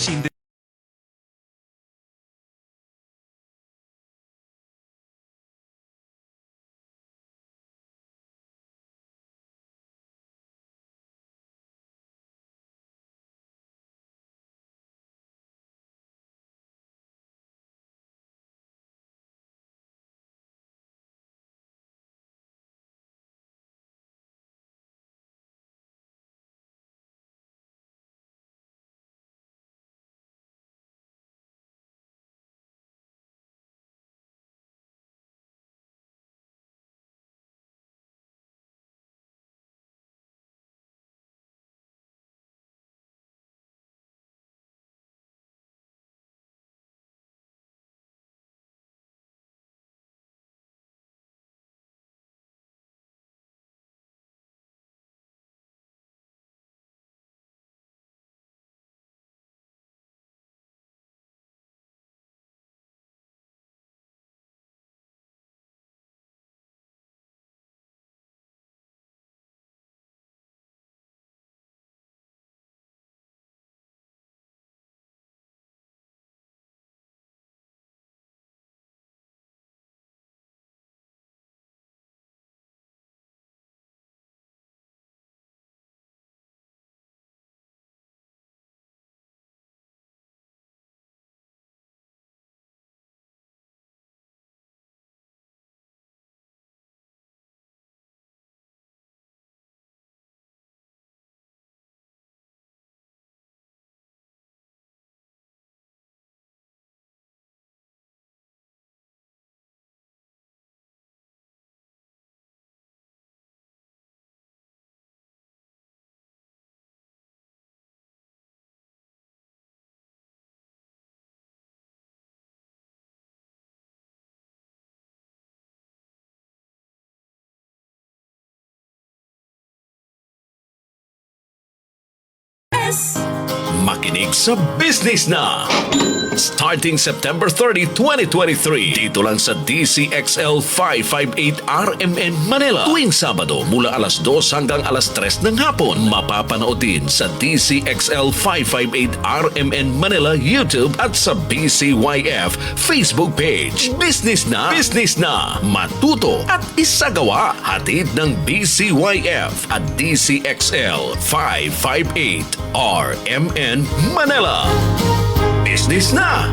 machine. Makinig sa Business Na! Starting September 30, 2023, dito lang sa DCXL 558 RMN Manila. Tuwing Sabado mula alas 2 hanggang alas 3 ng hapon, mapapanood din sa DCXL 558 RMN Manila YouTube at sa BCYF Facebook page. Business Na! Business Na! Matuto at isagawa. Hatid ng BCYF at DCXL 558 RMN Manila. Business Na!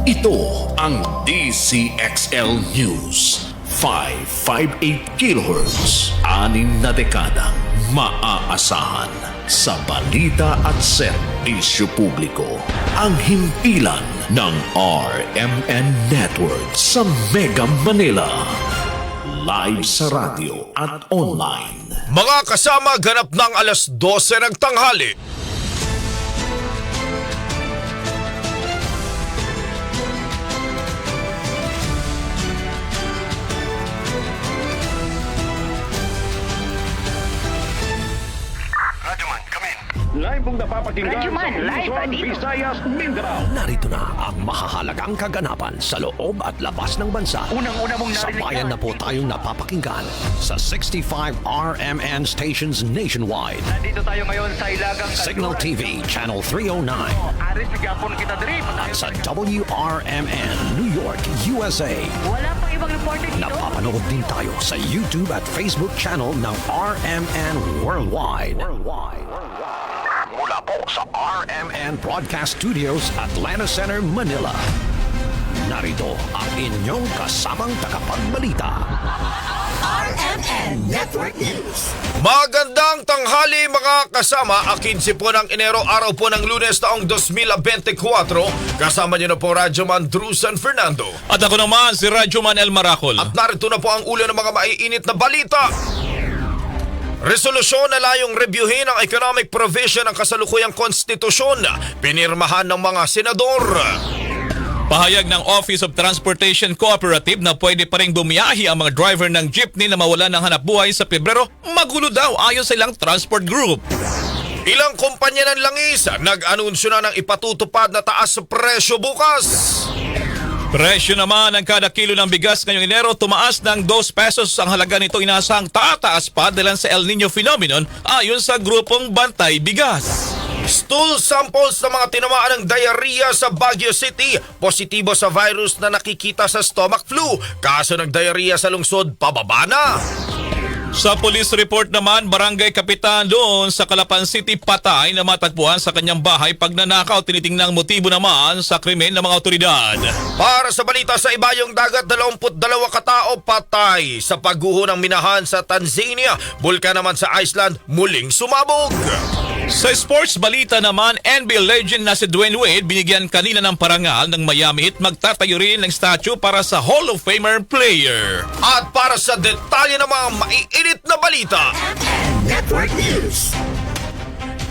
Ito ang DCXL News. 558 kHz. 6 na dekadang maaasahan sa balita at serbisyo publiko. Ang himpilan ng RMN Network sa Mega Manila. Live sa radyo at online. Mga kasama, ganap ng alas 12 ng tanghali. Live pong napapakinggan Radyoman, sa live Luzon, dito. Visayas, Mindanao. Narito na ang mahahalagang kaganapan sa loob at labas ng bansa. Unang-una mong narinig Sabayan na po tayong napapakinggan sa 65 RMN stations nationwide. Nandito tayo ngayon sa Ilagang Signal TV Channel 309 Aris, bigapon kita diri. at sa WRMN New York, USA. Wala pang ibang reporter dito. Napapanood din tayo sa YouTube at Facebook channel ng RMN Worldwide. Mula po sa RMN Broadcast Studios, Atlanta Center, Manila. Narito ang inyong kasamang tagapagbalita. RMN Network News. Magandang tanghali mga kasama. 15 po ng Enero, araw po ng Lunes taong 2024. Kasama niyo na po Radyoman Drew San Fernando. At ako naman si Radyoman El Maracol. At narito na po ang ulo ng mga maiinit na balita. Resolusyon na layong reviewin ang economic provision ng kasalukuyang konstitusyon, pinirmahan ng mga senador. Pahayag ng Office of Transportation Cooperative na pwede pa rin bumiyahi ang mga driver ng jeepney na mawalan ng hanapbuhay sa Pebrero, magulo daw ayon sa ilang transport group. Ilang kumpanya ng langis nag-anunsyo na ng ipatutupad na taas sa presyo bukas. Presyo naman ng kada kilo ng bigas ngayong Enero tumaas ng 2 pesos. Ang halaga nito inasang tataas pa dahil sa El Nino phenomenon ayon sa grupong Bantay Bigas. Stool samples ng mga tinamaan ng diarrhea sa Baguio City. Positibo sa virus na nakikita sa stomach flu. Kaso ng diarrhea sa lungsod, pababa na. Sa police report naman, barangay kapitan doon sa Calapan City patay na matagpuan sa kanyang bahay pagnanakaw. Tinitingnang motibo naman sa krimen ng mga otoridad. Para sa balita sa ibayong dagat, 22 katao patay sa pagguho ng minahan sa Tanzania. Bulkan naman sa Iceland muling sumabog. Sa sports balita naman, NBA legend na si Dwayne Wade binigyan kanina ng parangal ng Miami Heat. Magtatayo rin ng statue para sa Hall of Famer player. At para sa detalye ng mga maiinit na balita,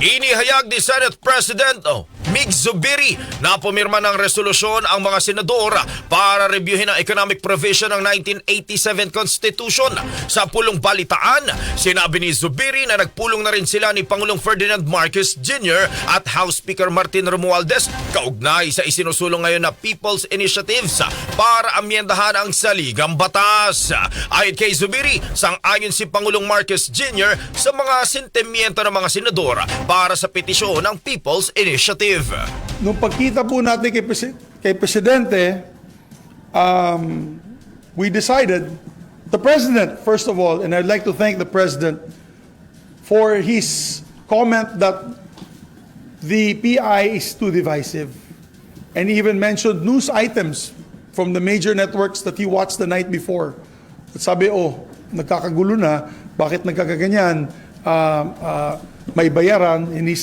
inihayag ni Senate President Mig Zubiri na pumirma ng resolusyon ang mga senador para reviewin ang economic provision ng 1987 Constitution. Sa pulong balitaan, sinabi ni Zubiri na nagpulong na rin sila ni Pangulong Ferdinand Marcos Jr. at House Speaker Martin Romualdez kaugnay sa isinusulong ngayon na People's Initiatives para amyendahan ang saligang batas. Ayon kay Zubiri, sang-ayon si Pangulong Marcos Jr. sa mga sentimiento ng mga senador para sa petisyon ng People's Initiative. Nung pagkita po natin kay Presidente, we decided, the President, first of all, and I'd like to thank the President for his comment that the PI is too divisive. And he even mentioned news items from the major networks that he watched the night before. At sabi, nagkakagulo na, bakit nagkakaganyan, may bayaran. And he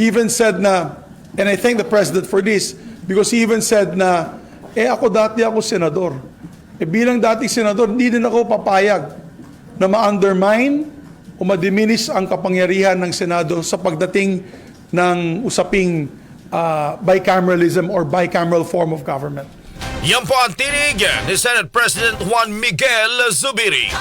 even said na, and I thank the President for this, because he even said na, dati ako senador. Bilang dating senador, hindi din ako papayag na ma-undermine o ma-diminish ang kapangyarihan ng Senado sa pagdating ng usaping bicameralism or bicameral form of government. Yan po ang tinig ni Senate President Juan Miguel Zubiri.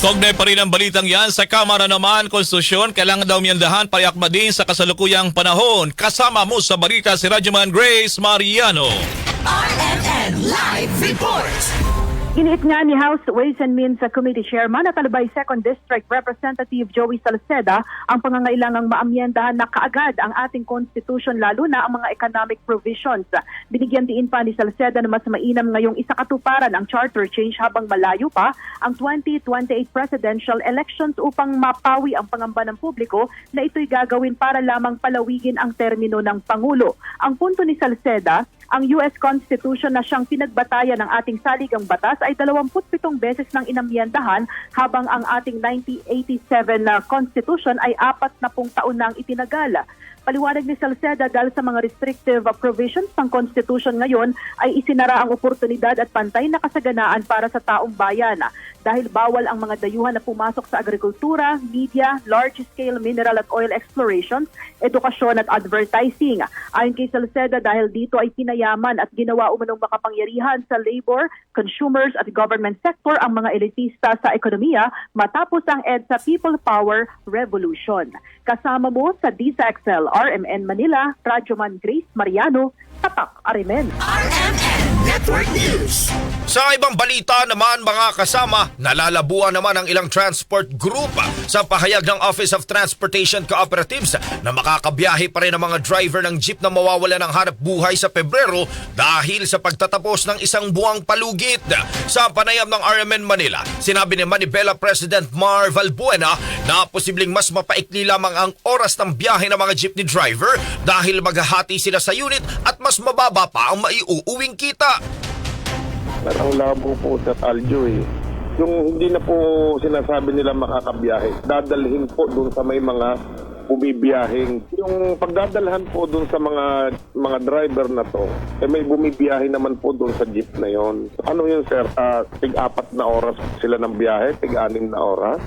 Kognay pa rin ang balitang yan. Sa Kamara naman, konstitusyon, kailangan daw miyandahan payakma din sa kasalukuyang panahon. Kasama mo sa balita si Radyoman Grace Mariano. RMN Live Report. Giniit nga ni House Ways and Means Committee Chairman at Albay 2nd District Representative Joey Salceda ang pangangailangang maamyendahan na kaagad ang ating Constitution, lalo na ang mga economic provisions. Binigyan diin pa ni Salceda na mas mainam ngayong isakatuparan ang charter change habang malayo pa ang 2028 presidential elections upang mapawi ang pangamba ng publiko na ito'y gagawin para lamang palawigin ang termino ng Pangulo. Ang punto ni Salceda, ang US Constitution na siyang pinagbatayan ng ating saligang batas ay 27 beses nang inamyendahan habang ang ating 1987 na Constitution ay 40 taon nang itinagal. Paliwanag ni Salceda, dahil sa mga restrictive provisions ng Constitution ngayon ay isinara ang oportunidad at pantay na kasaganaan para sa taong bayan. Dahil bawal ang mga dayuhan na pumasok sa agrikultura, media, large-scale mineral at oil exploration, edukasyon at advertising. Ayon kay Salceda, dahil dito ay pinayaman at ginawa umanong makapangyarihan sa labor, consumers at government sector ang mga elitista sa ekonomiya matapos ang EDSA People Power Revolution. Kasama mo sa DSXL RMN Manila, Radyoman Grace Mariano, Tatak Arimen. RMN Network News. Sa ibang balita naman mga kasama, nalalabuan naman ang ilang transport group sa pahayag ng Office of Transportation Cooperatives na makakabiyahe pa rin ang mga driver ng jeep na mawawala ng hanap buhay sa Pebrero dahil sa pagtatapos ng isang buwang palugit. Sa panayam ng RMN Manila, sinabi ni Manibela President Mar Valbuena na posibleng mas mapaikli lamang ang oras ng biyahe ng mga jeepney driver dahil maghahati sila sa unit at mas mababa pa ang maiuuwing kita. Parang labo po sa Aljo eh. Yung hindi na po sinasabi nila makakabiyahe, dadalhin po doon sa may mga bumibiyahing. Yung pagdadalhan po doon sa mga driver na to, may bumibiyahe naman po doon sa jeep na yon. Ano yun sir? Tig-4 na oras sila ng biyahe, tig-6 na oras?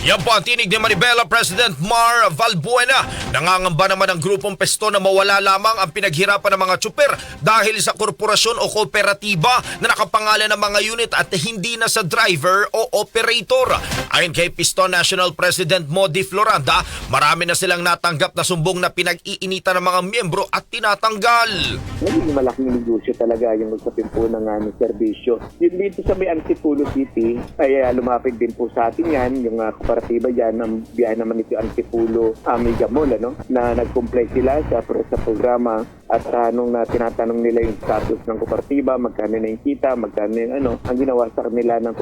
Yan po ang tinig ni Manibela President Mar Valbuena. Nangangamba naman ang grupong Pesto na mawala lamang ang pinaghirapan ng mga tsuper dahil sa korporasyon o kooperatiba na nakapangalan ng mga unit at hindi na sa driver o operator. Ayon kay Pesto National President Modi Floranda, marami na silang natanggap na sumbong na pinag-iinitan ng mga miyembro at tinatanggal. Naging malaking negosyo talaga yung magsapin po ng serbisyo. Yun dito sa may Antipolo City, ay lumapit din po sa atin yan, yung kooperatiba dyan, ang biyahe naman ito Antipolo Mega Mall, na nag-comply sila sa programa at nung tinatanong nila yung status ng kooperatiba, magkano na yung kita, magkano yung ang ginawa sa kanila ng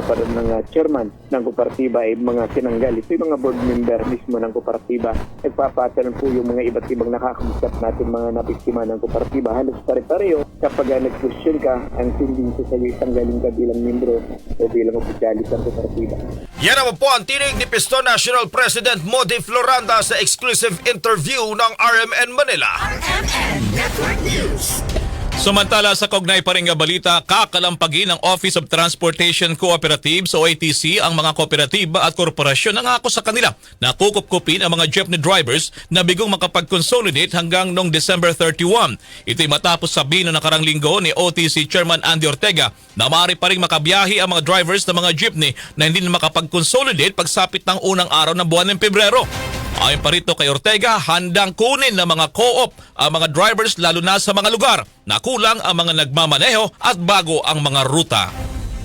chairman ng kooperatiba ay mga tinanggal. Ito yung mga board member mismo ng kooperatiba. Nagpapatanong po yung mga iba't ibang nakakamusap natin mga nabiktima ng kooperatiba. Halos pare-pareho kapag nag-question ka, ang sinding sa sa'yo tanggalin ka bilang membro o bilang opisyalis ng kooperatiba. Yan naman po ang tinig ni Pesto National President Modi Floranda sa exclusive interview ng RMN Manila. RMN Network News. Samantala sa kaugnay pa rin nga balita, kakalampagin ng Office of Transportation Cooperatives o ATC ang mga kooperatiba at korporasyon na ngako sa kanila na kukupkupin ang mga jeepney drivers na bigong makapag-consolidate hanggang noong December 31. Ito'y matapos sabihin na nakarang linggo ni OTC Chairman Andy Ortega na maaari pa rin makabiyahe ang mga drivers ng mga jeepney na hindi na makapag-consolidate pagsapit ng unang araw ng buwan ng Pebrero. Ayon pa rito kay Ortega, handang kunin ng mga co-op ang mga drivers lalo na sa mga lugar na kulang ang mga nagmamaneho at bago ang mga ruta.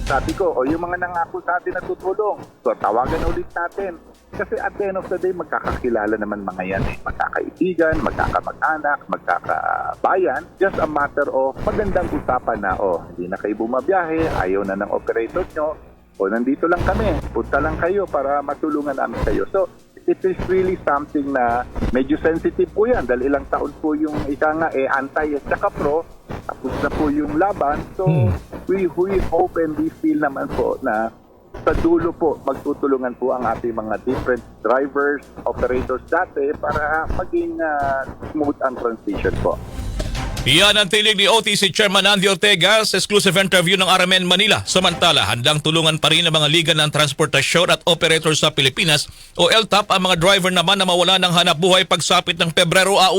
Sabi ko, yung mga nangako sa atin na tutulong, so tawagan ulit natin. Kasi at the end of the day, magkakakilala naman mga yan magkakaibigan, magkakamag-anak, magkakabayan. Just a matter of magandang usapan na, hindi na kayo bumabiyahe, ayaw na ng operator nyo, nandito lang kami, punta lang kayo para matulungan namin kayo. So, it is really something na medyo sensitive po yan dahil ilang taon po yung anti at saka pro, tapos na po yung laban. So we hope and we feel naman po na sa dulo po magtutulungan po ang ating mga different drivers, operators dati para maging smooth ang transition po. Iyan ang tinig ni OTC Chairman Andy Ortega sa exclusive interview ng RMN Manila. Samantala, handang tulungan pa rin ang mga liga ng transportasyon at operators sa Pilipinas o LTAP ang mga driver naman na mawala ng hanapbuhay pagsapit ng Pebrero 1.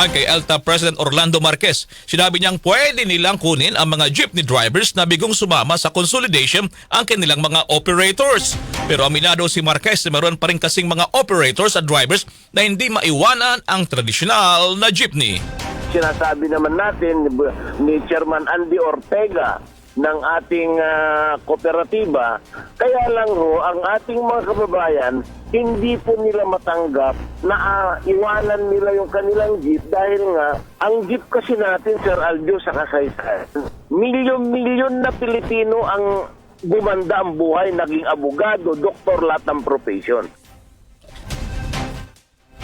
Ayon kay LTAP President Orlando Marquez, sinabi niyang pwede nilang kunin ang mga jeepney drivers na bigong sumama sa consolidation ang kanilang mga operators. Pero aminado si Marquez na meron pa rin kasing mga operators at drivers na hindi maiwanan ang tradisyonal na jeepney. Sinasabi naman natin ni Chairman Andy Ortega ng ating kooperatiba, kaya lang ang ating mga kababayan, hindi po nila matanggap na iwanan nila yung kanilang jeep dahil nga, ang jeep kasi natin, Sir Aljo, sa kasaysayan, milyon-milyon na Pilipino ang gumanda ang buhay, naging abogado, doktor, lahat ng profession.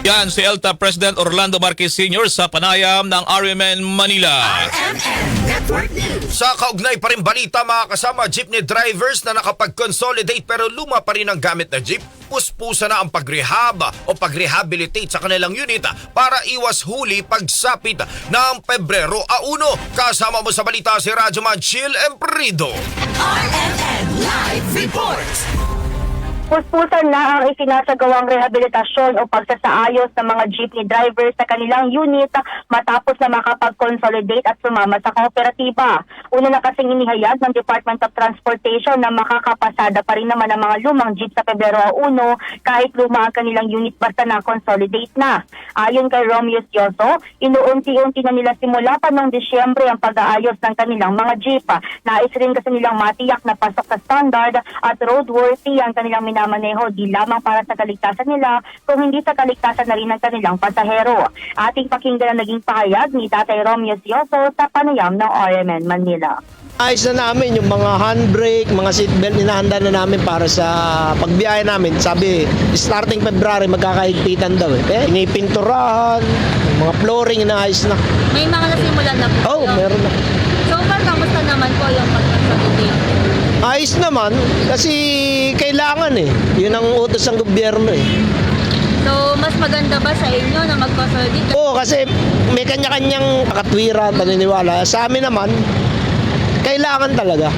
Yan si LTAP President Orlando Marquez Sr. sa panayam ng RMN Manila. RMN Network News. Sa kaugnay pa rin balita, mga kasama, jeepney drivers na nakapag-consolidate pero luma pa rin ang gamit na jeep, puspusa na ang pag-rehab o pag-rehabilitate sa kanilang unit para iwas huli pagsapit ng Pebrero 1. Kasama mo sa balita si Radyoman Chill Emprido. RMN Live Report. Puspusan na ang isinasagawang rehabilitasyon o pagsasaayos ng mga jeepney drivers sa kanilang unit matapos na makapag-consolidate at sumama sa kooperatiba. Una na kasing inihayag ng Department of Transportation na makakapasada pa rin naman ang mga lumang jeep sa Pebrero 1 kahit luma ang kanilang unit basta na-consolidate na. Ayon kay Romeo Sioso, inuunti-unti na nila simula pa noong Disyembre ang pag-aayos ng kanilang mga jeep. Nais rin kasi nilang matiyak na pasok sa standard at roadworthy ang kanilang maneho di lamang para sa kaligtasan nila kung hindi sa kaligtasan na rin ng kanilang pasahero. Ating pakinggan ang naging pahayag ni Tatay Romeo Sioso sa panayam ng RMN Manila. Ayos na namin yung mga handbrake, mga seatbelt, inahanda na namin para sa pagbiyahe namin. Sabi, starting February magkakahigpitan daw inipinturahan, mga flooring inaayos na. May mga nasimulan na po. Meron na. So far, kamusta naman po yung pag-consolidate? Ayos naman kasi kailangan Yun ang utos ng gobyerno So, mas maganda ba sa inyo na mag-consolidate? Oo, kasi may kanya-kanyang katwiran, paniniwala. Sa amin naman, kailangan talaga.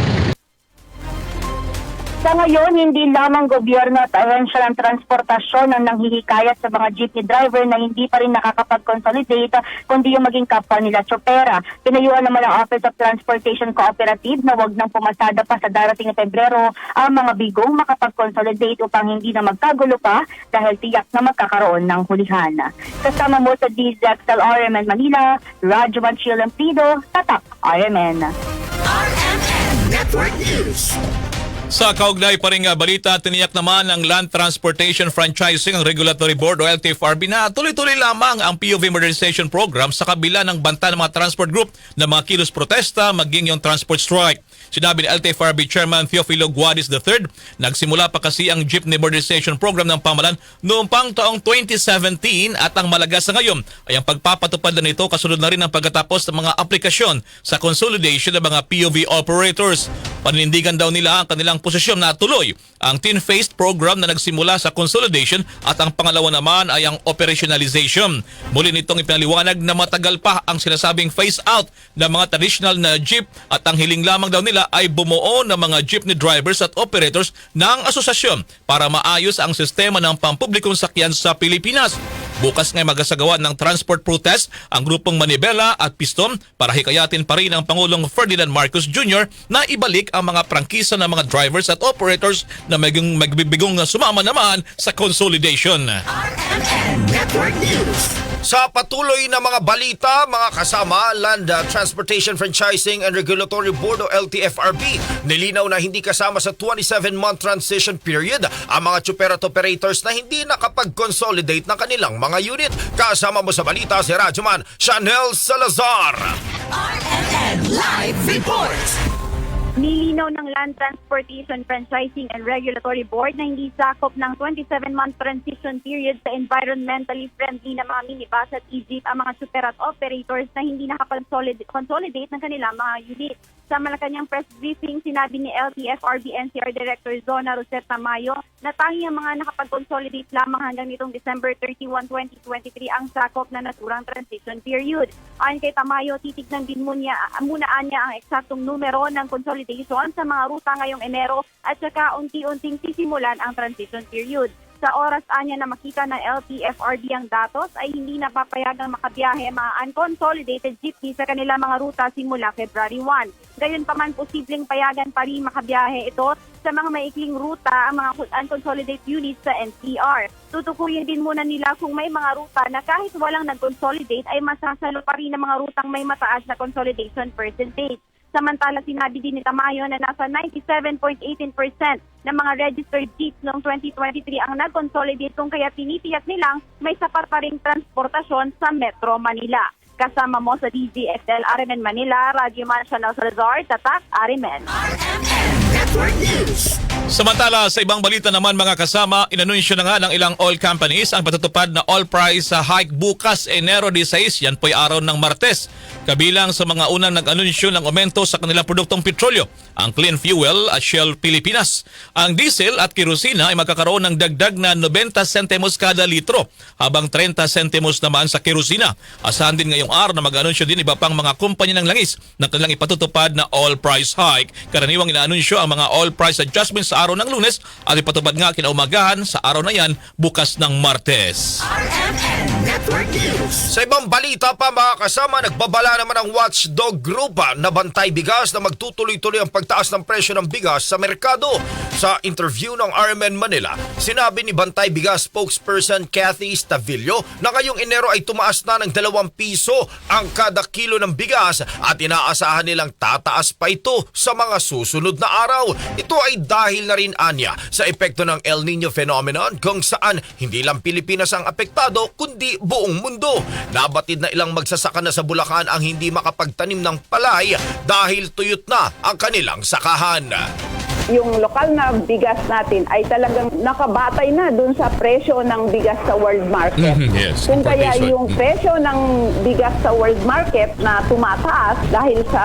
Sa Sa ngayon, hindi lamang gobyerno at ahensya ng transportasyon ang nanghihikayat sa mga jeepney driver na hindi pa rin nakakapag-consolidate, kundi yung maging kapwa nila tsopera. Pinayuhan naman ang Office of Transportation Cooperative na wag nang pumasada pa sa darating na Pebrero ang mga bigong makapag-consolidate upang hindi na magkagulo pa dahil tiyak na magkakaroon ng hulihan. Kasama mo sa DZXL RMN Manila, Radyo Manchil Lampido, Tatak RMN. RMN Network News. Sa kaugnay pa ring balita, tiniyak naman ng Land Transportation Franchising ang Regulatory Board o LTFRB na tuloy-tuloy lamang ang POV Modernization Program sa kabila ng banta ng mga transport group na mga kilos protesta maging yung transport strike. Sinabi ni LTFRB Chairman Teofilo Guadis III, nagsimula pa kasi ang Jeepney Modernization Program ng pamalan noong pang taong 2017 at ang malaga sa ngayon ay ang pagpapatupad na nito kasunod na rin ang pagkatapos ng mga aplikasyon sa consolidation ng mga POV operators. Paninindigan daw nila ang kanilang posisyon na tuloy ang tin-phased program na nagsimula sa consolidation at ang pangalawa naman ay ang operationalization. Muli nitong ipinaliwanag na matagal pa ang sinasabing phase out ng mga traditional na jeep at ang hiling lamang daw nila ay bumuo ng mga jeepney drivers at operators ng asosasyon para maayos ang sistema ng pampublikong sakyan sa Pilipinas. Bukas ngay magasagawa ng transport protest ang grupong Manibela at Piston para hikayatin pa rin ang Pangulong Ferdinand Marcos Jr. na ibalik ang mga prangkisa ng mga drivers at operators na magbibigong sumama naman sa consolidation. RMN Network News. Sa patuloy na mga balita, mga kasama, Land Transportation Franchising and Regulatory Board o LTFRB, nilinaw na hindi kasama sa 27-month transition period ang mga tsuper at operators na hindi nakapag-consolidate ng kanilang mga unit. Kasama mo sa balita si Radyoman Chanel Salazar. RMN Live Report. Nilinaw ng Land Transportation Franchising and Regulatory Board na hindi sakop ng 27-month transition period sa environmentally friendly na mga minibus at e-jeep ang mga super at operators na hindi nakapag-consolidate ng kanilang mga unit. Sa Malacanang press briefing, sinabi ni LTFRB NCR Director Zona Rosetta Mayo na tanging ang mga nakapag-consolidate lamang hanggang nitong December 31, 2023 ang sakop na naturang transition period. Ayon kay Tamayo, titignan din muna niya ang eksaktong numero ng consolidation sa mga ruta ngayong Enero at saka unti-unting sisimulan ang transition period. Sa oras anya na makita ng LTFRB ang datos ay hindi napapayagang makabiyahe mga unconsolidated jeepney sa kanilang mga ruta simula February 1. Gayunpaman, posibleng payagan pa rin makabiyahe ito sa mga maikling ruta ang mga unconsolidated units sa NCR. Tutukuyin din muna nila kung may mga ruta na kahit walang nag-consolidate ay masasalo pa rin ng mga rutang may mataas na consolidation percentage. Samantala, sinabi din ni Tamayo na nasa 97.18% ng mga registered jeeps noong 2023 ang nag-consolidate kung kaya tinitiyak nilang may sapat pa ring transportasyon sa Metro Manila. Kasama mo sa DZXL RMN Manila, Radyo Man Chanel Salazar, Tatak RMN. RMN Network News. Samantala, sa ibang balita naman mga kasama, inanunsyo na nga ng ilang oil companies ang patutupad na oil price hike bukas Enero 16, yan po'y araw ng Martes. Kabilang sa mga unang nag-anunsyo ng aumento sa kanilang produktong petrolyo, ang Clean Fuel at Shell Pilipinas. Ang diesel at kerosina ay magkakaroon ng dagdag na 90 sentimos kada litro, habang 30 sentimos naman sa kerosina. Asahan din ngayong araw na mag-anunsyo din iba pang mga kumpanya ng langis na kanilang ipatutupad na oil price hike. Karaniwang inaanunsyo ang mga oil price adjustments sa araw ng Lunes at ipatupad nga kinaumagahan sa araw na yan bukas ng Martes. RMN Network News. Sa ibang balita pa mga kasama, nagbabala naman ang Watchdog Group na Bantay Bigas na magtutuloy-tuloy ang pagtaas ng presyo ng bigas sa merkado. Sa interview ng RMN Manila, sinabi ni Bantay Bigas spokesperson Cathy Stavillo na ngayong Enero ay tumaas na ng 2 piso ang kada kilo ng bigas at inaasahan nilang tataas pa ito sa mga susunod na araw. Ito ay dahil na rin anya sa epekto ng El Nino phenomenon kung saan hindi lang Pilipinas ang apektado kundi buong mundo. Nabatid na ilang magsasaka na sa Bulacan ang hindi makapagtanim ng palay dahil tuyot na ang kanilang sakahan. Yung lokal na bigas natin ay talagang nakabatay na dun sa presyo ng bigas sa world market. Yes, Kung kaya yung presyo ng bigas sa world market na tumataas dahil sa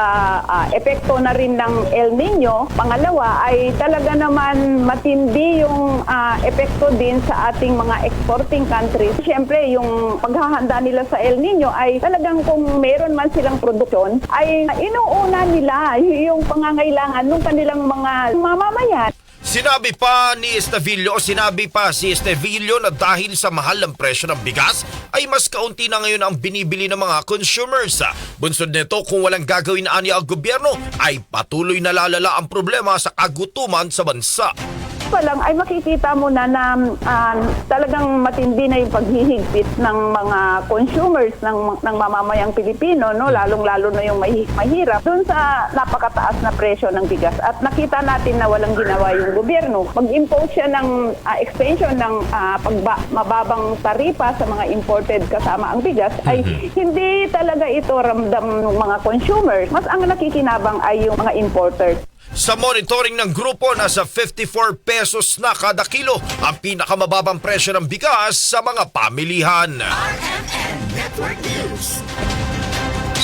epekto na rin ng El Nino, pangalawa ay talaga naman matindi yung epekto din sa ating mga exporting countries. Siyempre, yung paghahanda nila sa El Nino ay talagang kung meron man silang produksyon, ay inuuna nila yung pangangailangan ng kanilang mga mamamayan. Sinabi pa si Estevillo na dahil sa mahal ng presyo ng bigas ay mas kaunti na ngayon ang binibili ng mga consumers. Bunsod nito, kung walang gagawin aniya ang gobyerno ay patuloy na lalala ang problema sa kagutuman sa bansa. Pa lang ay makikita mo na talagang matindi na yung paghihigpit ng mga consumers ng mamamayang Pilipino, no, lalong-lalo na yung mahirap doon sa napakataas na presyo ng bigas. At nakita natin na walang ginawa yung gobyerno. Mag-impose siya ng extension ng mababang taripa sa mga imported kasama ang bigas ay hindi talaga ito ramdam ng mga consumers. Mas ang nakikinabang ay yung mga importers. Sa monitoring ng grupo, nasa 54 pesos na kada kilo ang pinakamababang presyo ng bigas sa mga pamilihan. RMN Network News.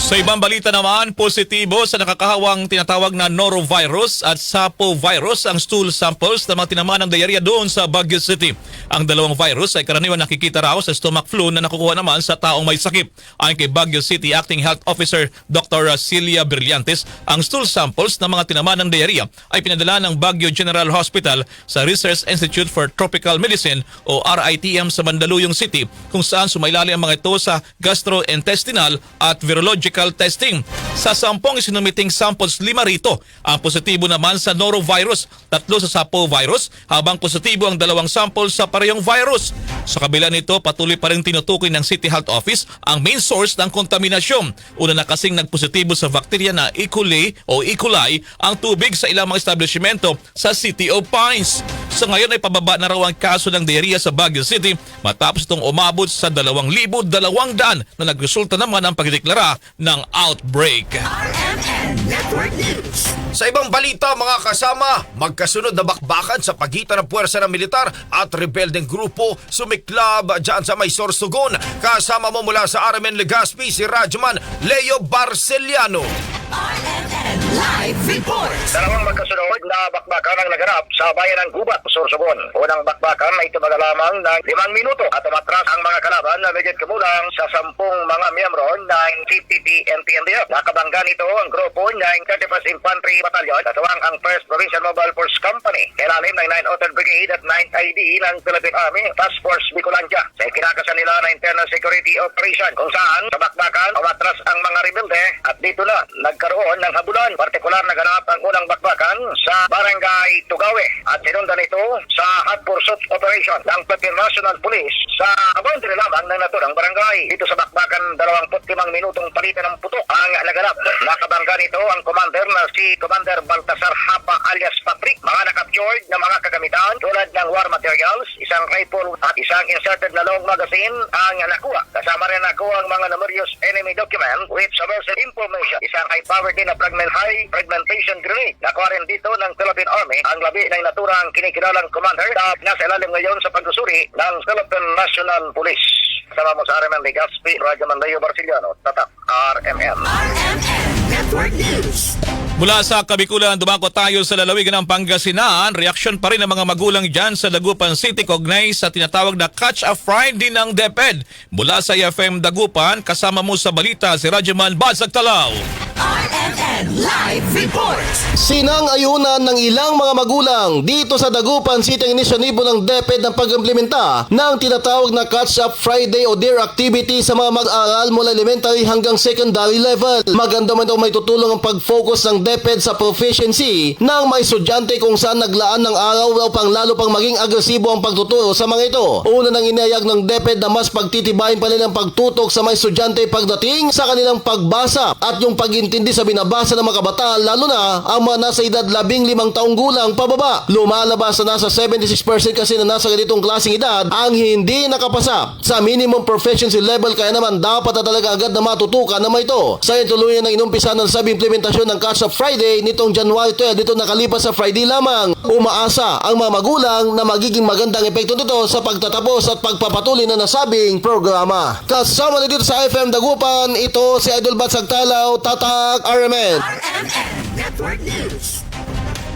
Sa ibang balita naman, positibo sa nakakahawang tinatawag na norovirus at sapovirus ang stool samples ng mga tinamaan ng diarrhea doon sa Baguio City. Ang dalawang virus ay karaniwan nakikita raw sa stomach flu na nakukuha naman sa taong may sakit. Ayon kay Baguio City Acting Health Officer Dr. Celia Brillantes, ang stool samples ng mga tinamaan ng diarrhea ay pinadala ng Baguio General Hospital sa Research Institute for Tropical Medicine o RITM sa Mandaluyong City, kung saan sumailali ang mga ito sa gastrointestinal at virological testing. Sa 10 isinumiting samples, 5 rito ang positibo naman sa norovirus, 3 sa sapovirus, habang positibo ang 2 samples sa parehong virus. Sa kabila nito, patuloy pa rin tinutukoy ng City Health Office ang main source ng kontaminasyon. Una na kasing nagpositibo sa bakterya na E. coli ang tubig sa ilang mga establishmento sa City of Pines. Sa ngayon ay pababa na raw ang kaso ng diarrhea sa Baguio City matapos itong umabot sa 2,200 na nagresulta naman ang pagdeklara ng outbreak. RMN Network News. Sa ibang balita, mga kasama, magkasunod na bakbakan sa pagitan ng puwersa ng militar at rebeldeng grupo sumiklab dyan sa may Sorsogon. Kasama mo mula sa RMN Legazpi si Radyoman Leo Barceliano. RMN Live Reports. Dalawang magkasunod na bakbakan ang naganap sa bayan ng Gubat, Sorsogon. Unang bakbakan ay tumagal lamang ng 5 minuto at umatras ang mga kalaban na medyo kumulang sa 10 mga miyembro ng CPP NPNDF. Nakabangga nito ang grupo ng 31st Infantry Battalion, katuwang ang 1st Provincial Mobile Force Company, kailalim ng 9th Auto Brigade at 9th ID ng Philippine Army Task Force Bicolandia sa ikinakasan nila na internal security operation, kung saan sa bakbakan umatras ang mga rebelde at dito na nagkaroon ng habulan. Partikular na ganap ang unang bakbakan sa Barangay Tugawe at sinundan ito sa hot pursuit operation ng Philippine National Police sa boundary lamang ng naturang barangay. Dito sa bakbakan, 25 minutong palitan ng putok ang naganap. Nakabangga nito ang commander na si Commander Baltasar Hapa alias Patrick. Mga nakaptured na mga kagamitan tulad ng war materials, isang rifle at isang inserted na long magazine ang nakuha. Kasama rin nakuha ang mga numerous enemy document with subversive information. Isang high-powered din na fragmentation grenade. Nakuha rin dito ng Philippine Army ang labi ng naturang kinikilalang commander na nasa ilalim ngayon sa pagsusuri ng Philippine National Police. Kasama mo sa RMN Legazpi, Radyoman Leo Barceliano, Tatak RMN. RMN Network News. Mula sa Kabikulan, dumako tayo sa lalawigan ng Pangasinan. Reaksyon pa rin ng mga magulang dyan sa Dagupan City kaugnay sa tinatawag na Catch a Friday ng DepEd. Mula sa IFM Dagupan, kasama mo sa balita si Radyoman Basag Talaw. RMN Live Reports. Sinang-ayunan ng ilang mga magulang dito sa Dagupan City ang inisyatibo ng DepEd ng pag-implementa ng tinatawag na Catch Up Friday o DARE activity sa mga mag-aaral mula elementary hanggang secondary level. Maganda man daw may tutulong ang pag-focus ng DepEd sa proficiency ng mga estudyante kung saan naglaan ng araw upang lalo pang maging agresibo ang pagtuturo sa mga ito. Una nang inayag ng DepEd na mas pagtitibayin pa nilang pagtutok sa mga estudyante pagdating sa kanilang pagbasa at yung pag-intindi sa binabasa ng mga kabataan, lalo na ang mga nasa edad 15 taong gulang pababa. Lumalabas na nasa 76% kasi na nasa ganitong klaseng edad ang hindi nakapasa sa minimum proficiency level, kaya naman dapat na talaga agad na matutukan na may ito. Sa tuluyan ng inumpisa ng sabi implementasyon ng Catch Up Friday nitong January 12, dito nakalipas sa Friday lamang. Umaasa ang mga magulang na magiging magandang epekto nito sa pagtatapos at pagpapatuloy na nasabing programa. Kasama na dito sa FM Dagupan, ito si Idol Basag Talaw, Tatak RMN. RMN Network News.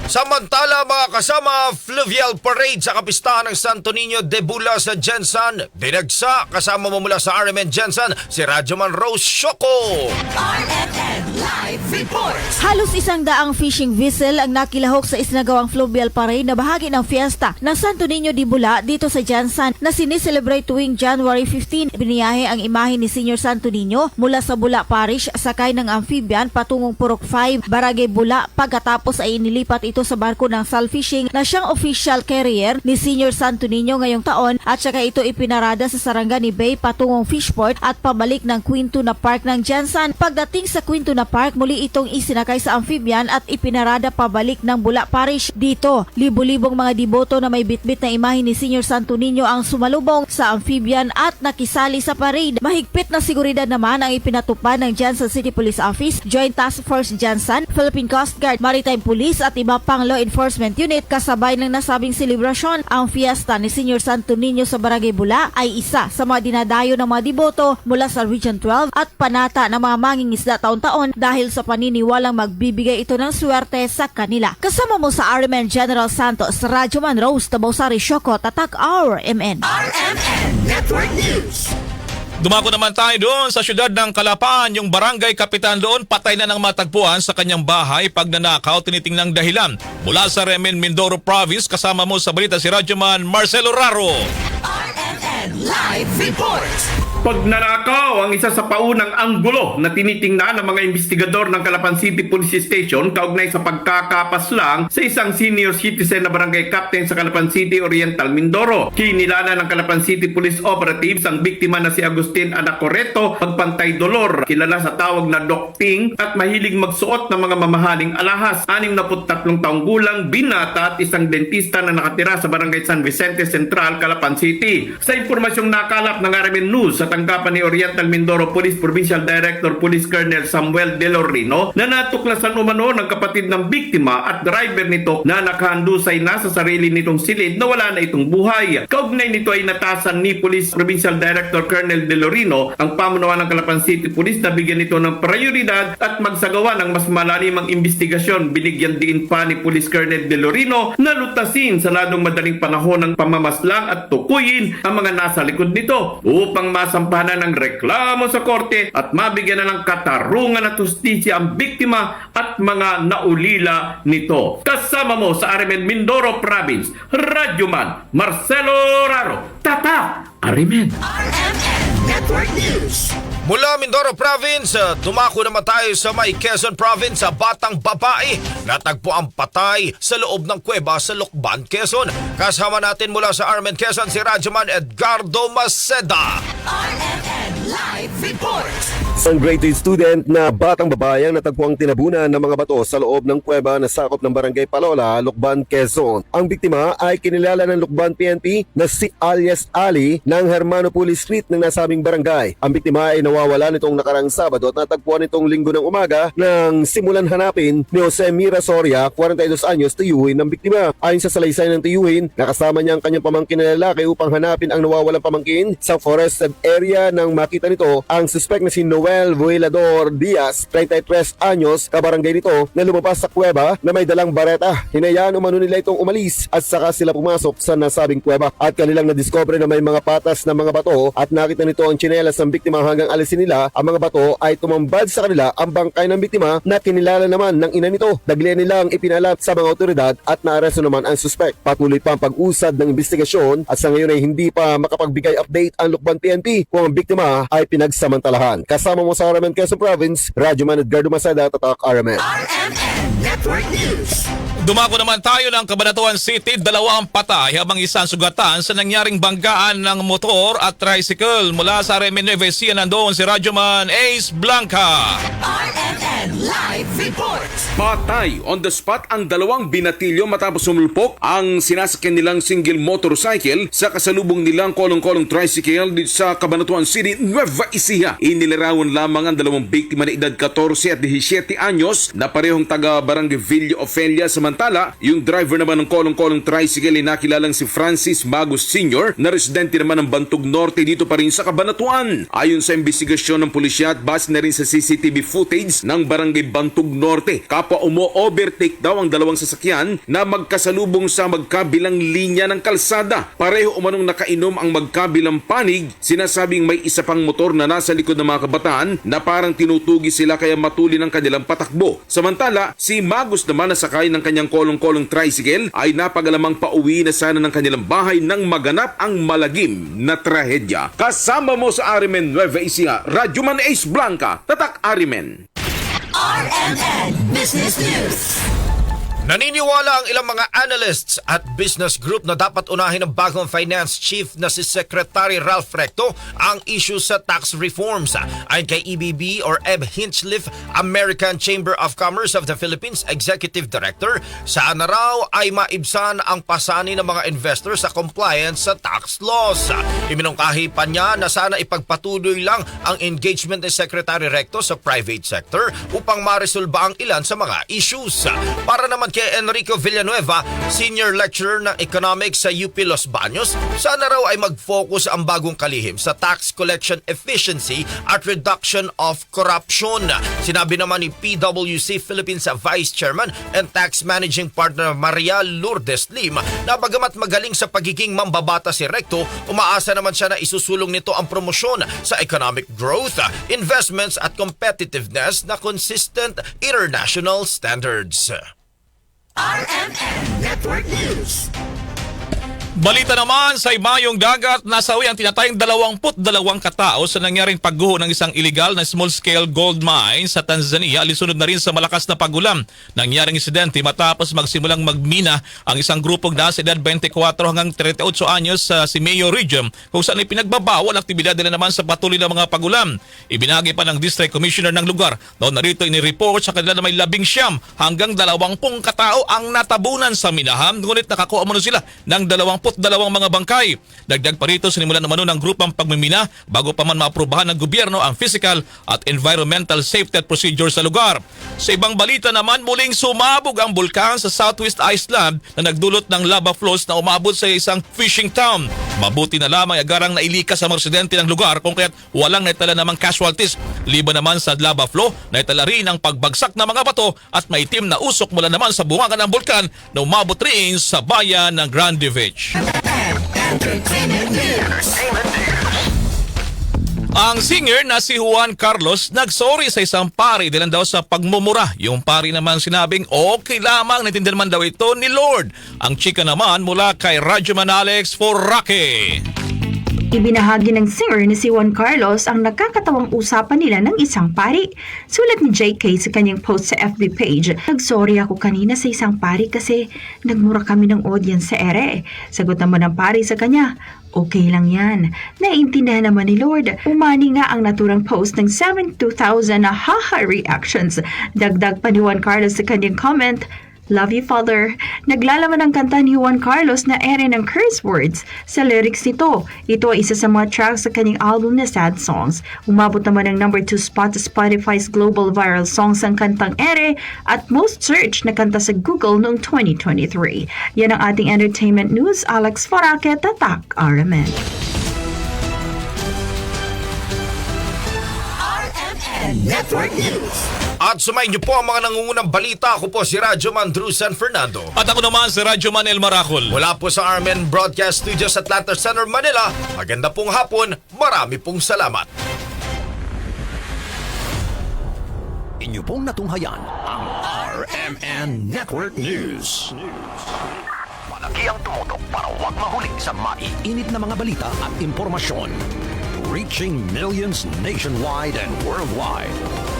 Samantala, mga kasama, fluvial parade sa kapistahan ng Santo Niño de Bula sa Jensan. Binagsa, kasama mo mula sa RMN Jensan, si Radyoman Rose Shoko. RMN Live Live Reports. Halos 100 fishing vessel ang nakilahok sa isinagawang fluvial parade na bahagi ng fiesta ng Santo Niño de Bula dito sa Jansan na sineselebrate tuwing January 15. Biniyahe ang imahe ni Senior Santo Niño mula sa Bula Parish sakay ng amphibian patungong Purok 5, Barangay Bula. Pagkatapos ay inilipat ito sa barko ng Sal Fishing na siyang official carrier ni Senior Santo Niño ngayong taon at saka ito ipinarada sa Sarangani Bay patungong Fishport at pabalik ng Quinto na Park ng Jansan. Pagdating sa Quinto na Park, muli itong isinakay sa amphibian at ipinarada pabalik ng Bula Parish. Dito, libo-libong mga deboto na may bitbit na imahe ni Senior Santo Niño ang sumalubong sa amphibian at nakisali sa parade. Mahigpit na seguridad naman ang ipinatupad ng Jansan City Police Office, Joint Task Force Jansan, Philippine Coast Guard, Maritime Police at iba pang law enforcement unit. Kasabay ng nasabing selebrasyon, ang fiesta ni Senior Santo Niño sa Barangay Bula ay isa sa mga dinadayo ng mga deboto mula sa Region 12 at panata ng mga mangingisda taon-taon dahil sa paniniwalang magbibigay ito ng swerte sa kanila. Kasama mo sa RMN General Santos, Radyo Man Rose, Tabosari, Sioko, Tatak RMN. RMN Network News. Dumako naman tayo doon sa syudad ng Calapan. Yung barangay kapitan doon patay na ng matagpuan sa kanyang bahay pag nanakaw, tinitingnang dahilan. Mula sa Remen, Mindoro Province, kasama mo sa balita si Radyoman Marcelo Raro. RMN Live Reports. Pagnanakaw ang isa sa paunang anggulo na tinitingnan ng mga investigador ng Calapan City Police Station kaugnay sa pagkakapaslang sa isang senior citizen na barangay captain sa Calapan City, Oriental, Mindoro. Kinilala ng Calapan City Police Operatives ang biktima na si Agustin Anacoreto, Pagpantay Dolor, kilala sa tawag na Dokting at mahilig magsuot ng mga mamahaling alahas. 63 taong gulang, binata at isang dentista na nakatira sa barangay San Vicente Central, Calapan City. Sa impormasyong nakalap ng RMN News sa tanggapan ni Oriental Mindoro Police Provincial Director Police Colonel Samuel De Lorino na natuklasan umano ng kapatid ng biktima at driver nito na nakahandusay na sa sarili nitong silid na wala na itong buhay. Kaugnay nito ay natasan ni Police Provincial Director Colonel De Lorino ang pamunuan ng Calapan City Police na bigyan ito ng prioridad at magsagawa ng mas malalimang investigasyon. Binigyan din pa ni Police Colonel De Lorino na lutasin sa lalong madaling panahon ng pamamaslang at tukuyin ang mga nasa likod nito upang masampahan ng reklamo sa korte at mabigyan na ng katarungan at hustisya ang biktima at mga naulila nito. Kasama mo sa RMN Mindoro Province, Radyoman Marcelo Raro, Tatak RMN. RMN Network News. Mula Mindoro Province, dumako naman tayo sa may Quezon Province sa batang babae. Natagpo ang patay sa loob ng kuweba sa Lucban, Quezon. Kasama natin mula sa RMN Quezon si Radyoman Edgardo Maceda. RMN Live Reports. Isang grade 8 student na batang babae ang natagpuang tinabunan ng mga bato sa loob ng kuweba na sakop ng Barangay Palola, Lucban, Quezon. Ang biktima ay kinilala ng Lucban PNP na si alias Ali ng Hermanopolis Street ng nasabing barangay. Ang biktima ay nawawala nitong nakarang Sabado at natagpuan nitong Linggo ng umaga nang simulan hanapin ni Jose Mira Soria, 42 anyos, tiyuhin ng biktima. Ayon sa salaysay ng tiyuhin, nakasama niya ang kanyang pamangkin na lalaki upang hanapin ang nawawalang pamangkin sa forested area. Nang makita nito ang suspect na si Noel Vuelador Diaz, 33 anyos, kabarangay nito, na lumabas sa kuweba na may dalang bareta. Hinayaan umano nila itong umalis at saka sila pumasok sa nasabing kuweba at kanilang nadiscover na may mga patas na mga bato at nakita nito ang tsinelas ng biktima. Hanggang alisin nila ang mga bato ay tumambad sa kanila ang bangkay ng biktima na kinilala naman ng ina nito. Daglian nilang ipinalam sa mga otoridad at naaresto naman ang suspect. Patuloy pa ang pag-usad ng investigasyon at sa ngayon ay hindi pa makapagbigay update ang Lucban PNP kung ang biktima ay pinagsamantalahan. Kasama mo sa RMN Quezon Province, Radyoman Edgardo Maceda, Tatak RMN. RMN Network News. Dumako naman tayo ng Cabanatuan City, 2 ang patay habang isang sugatan sa nangyaring banggaan ng motor at tricycle. Mula sa RMN Nueva Ecija, nandoon si Radyoman Ace Blanca. RMN Live Reports. Patay on the spot ang 2 binatilyo matapos sumulpok ang sinasakyan nilang single motorcycle sa kasalubong nilang kolong-kolong tricycle dito sa Cabanatuan City, Nueva Ecija. Inilarawan lamang ang 2 biktima na edad 14 at 17 anyos na parehong taga Barangay Villa Ofelia. Samantala, yung driver naman ng kolong-kolong tricycle ay nakilalang si Francis Magos Sr. na residente naman ng Bantog Norte dito pa rin sa Cabanatuan. Ayon sa investigasyon ng pulisya at base na rin sa CCTV footage ng Barangay Bantog Norte, kapwa umo-overtake daw ang dalawang sasakyan na magkasalubong sa magkabilang linya ng kalsada. Pareho umanong nakainom ang magkabilang panig. Sinasabing may isa pang motor na nasa likod ng mga kabataan na parang tinutugi sila kaya matuli ng kanilang patakbo. Samantala, si Magus naman na sakay ng kanyang kolong-kolong tricycle ay napagalamang pauwi na sana ng kanilang bahay nang maganap ang malagim na trahedya. Kasama mo sa RMN Nueva Ecija, Radyoman Ace Blanca, Tatak RMN. RMN Business News. Naniniwala ang ilang mga analysts at business group na dapat unahin ng bagong finance chief na si Secretary Ralph Recto ang issue sa tax reforms. Ayon kay EBB or Eb Hinchliffe, American Chamber of Commerce of the Philippines Executive Director, saan na raw ay maibsan ang pasani ng mga investors sa compliance sa tax laws. Iminungkahi pa niya na sana ipagpatuloy lang ang engagement ni Secretary Recto sa private sector upang maresolba ang ilan sa mga issues. Para naman kay Enrico Villanueva, Senior Lecturer ng Economics sa UP Los Baños, sana raw ay mag-focus ang bagong kalihim sa tax collection efficiency at reduction of corruption. Sinabi naman ni PwC Philippines Vice Chairman and Tax Managing Partner Maria Lourdes Lim na bagamat magaling sa pagiging mambabata si Recto, umaasa naman siya na isusulong nito ang promosyon sa economic growth, investments at competitiveness na consistent international standards. RMN Network News. Balita naman sa ibayong dagat, nasawi ang tinatayang 22 katao sa nangyaring pagguho ng isang illegal na small-scale gold mine sa Tanzania. Alisunod na rin sa malakas na pagulan. Nangyaring insidente matapos magsimulang magmina ang isang grupong nasa edad 24 hanggang 38 anyos sa Simeo Region kung saan ay pinagbabawal ang aktibidad nila naman sa patuloy na mga pagulan. Ibinagi pa ng District Commissioner ng lugar. Noon narito inireport sa kanila na may 19 hanggang 20 katao ang natabunan sa minahan, ngunit nakakuha mo sila ng 22 mga bangkay. Dagdag pa rito, sinimulan naman ng grupang pagmimina bago pa man maaprubahan ng gobyerno ang physical at environmental safety at procedure sa lugar. Sa ibang balita naman, muling sumabog ang bulkan sa Southwest Iceland na nagdulot ng lava flows na umabot sa isang fishing town. Mabuti na lamang agarang nailikas ang mga residente ng lugar kung kaya't walang naitala namang casualties. Liban naman sa lava flow, naitala rin ang pagbagsak ng mga bato at maitim na usok mula naman sa bungagan ng bulkan na umabot rin sa bayan ng Grande Beach. Ang singer na si Juan Carlos nagsorry sa isang pari dahil daw sa pagmumura. Yung pari naman sinabing okay lamang, naintindihan naman daw ito ni Lord. Ang chika naman mula kay Radyoman Alex for Rocky. Ibinahagi ng singer na si Juan Carlos ang nakakatawang usapan nila ng isang pari. Sulat ni JK sa kanyang post sa FB page, "Nagsorry ako kanina sa isang pari kasi nagmura kami ng audience sa ere." Sagot naman ng pari sa kanya, "Okay lang yan. Naiintindihan naman ni Lord." Umani nga ang naturang post ng 72,000 na haha reactions. Dagdag pa ni Juan Carlos sa kanyang comment, "Love you, Father." Naglalaman ang kanta ni Juan Carlos na ere ng curse words sa lyrics nito. Ito ay isa sa mga tracks sa kanyang album na Sad Songs. Umabot naman ng number 2 spot sa Spotify's Global Viral Songs ang kantang ere at most searched na kanta sa Google noong 2023. Yan ang ating entertainment news. Alex Foraque, Tatak RMN. RMN Network News. At sumayin niyo po ang mga nangungunang balita. Ako po si Radyoman Drew San Fernando. At ako naman si Radyoman El Maracol. Mula po sa RMN Broadcast Studios Atlanta Center, Manila. Maganda pong hapon. Marami pong salamat. Inyo pong natunghayan ang RMN Network News. Malaki ang tumutok para huwag mahuli sa maiinit na mga balita at impormasyon. Reaching millions nationwide and worldwide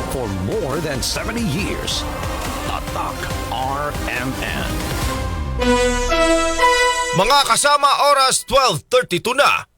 for more than 70 years. Tatak RMN. Mga kasama, oras 12:32 na.